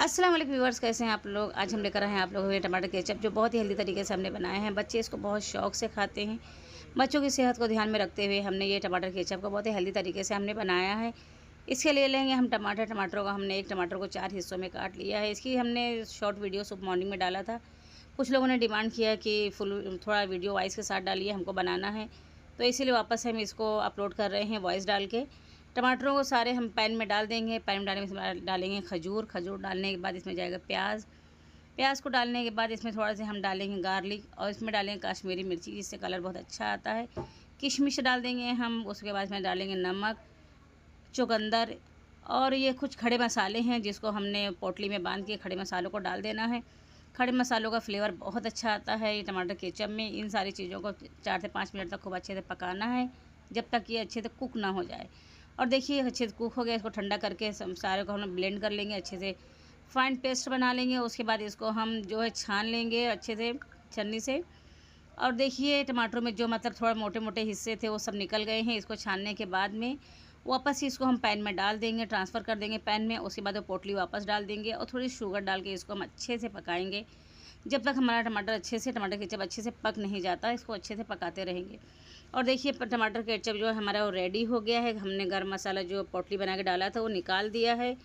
अस्सलाम वालेकुम व्यूअर्स, कैसे हैं आप लोग। आज हम लेकर आए हैं आप लोगों के लिए टमाटर केचप, जो बहुत ही हेल्दी तरीके से हमने बनाए हैं। बच्चे इसको बहुत शौक से खाते हैं। बच्चों की सेहत को ध्यान में रखते हुए हमने ये टमाटर केचप को बहुत ही हेल्दी तरीके से हमने बनाया है। इसके लिए लेंगे हम टमाटरों का हमने एक टमाटर को 4 हिस्सों में काट लिया है। इसकी हमने शॉर्ट वीडियो सुबह मॉर्निंग में डाला था। कुछ लोगों ने डिमांड किया कि फुल थोड़ा वीडियो वॉइस के साथ डालिए, हमको बनाना है, तो इसीलिए वापस हम इसको अपलोड कर रहे हैं वॉइस डाल के। टमाटरों को सारे हम पैन में डाल देंगे। पैन में डालने में डालेंगे खजूर डालने के बाद इसमें जाएगा प्याज को डालने के बाद इसमें थोड़ा सा हम डालेंगे गार्लिक, और इसमें डालेंगे कश्मीरी मिर्ची, जिससे कलर बहुत अच्छा आता है। किशमिश डाल देंगे हम। उसके बाद इसमें डालेंगे नमक, चुकंदर, और ये कुछ खड़े मसाले हैं जिसको हमने पोटली में बांध के खड़े मसालों को डाल देना है। खड़े मसालों का फ्लेवर बहुत अच्छा आता है ये टमाटर केचप में। इन सारी चीज़ों को 4 से 5 मिनट तक खूब अच्छे से पकाना है, जब तक ये अच्छे से कुक ना हो जाए। और देखिए अच्छे से कुक हो गया। इसको ठंडा करके सारे को हम ब्लेंड कर लेंगे, अच्छे से फाइन पेस्ट बना लेंगे। उसके बाद इसको हम जो है छान लेंगे अच्छे से छन्नी से। और देखिए टमाटरों में जो मतलब थोड़ा मोटे मोटे हिस्से थे वो सब निकल गए हैं। इसको छानने के बाद में वापस ही इसको हम पैन में डाल देंगे, ट्रांसफ़र कर देंगे पैन में। उसके बाद वो पोटली वापस डाल देंगे और थोड़ी शुगर डाल के इसको हम अच्छे से पकाएंगे, जब तक हमारा टमाटर केचप अच्छे से पक नहीं जाता। इसको अच्छे से पकाते रहेंगे। और देखिए टमाटर केचप जो है हमारा वो रेडी हो गया है। हमने गरम मसाला जो पोटली बना के डाला था वो निकाल दिया है।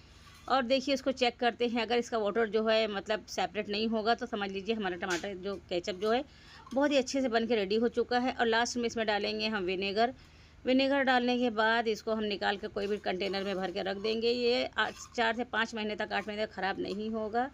और देखिए इसको चेक करते हैं, अगर इसका वाटर जो है मतलब सेपरेट नहीं होगा तो समझ लीजिए हमारा टमाटर जो केचप जो है बहुत ही अच्छे से बन के रेडी हो चुका है। और लास्ट में इसमें डालेंगे हम विनेगर डालने के बाद इसको हम निकाल के कोई भी कंटेनर में भर के रख देंगे। ये 4 से 5 महीने तक 8 महीने तक ख़राब नहीं होगा।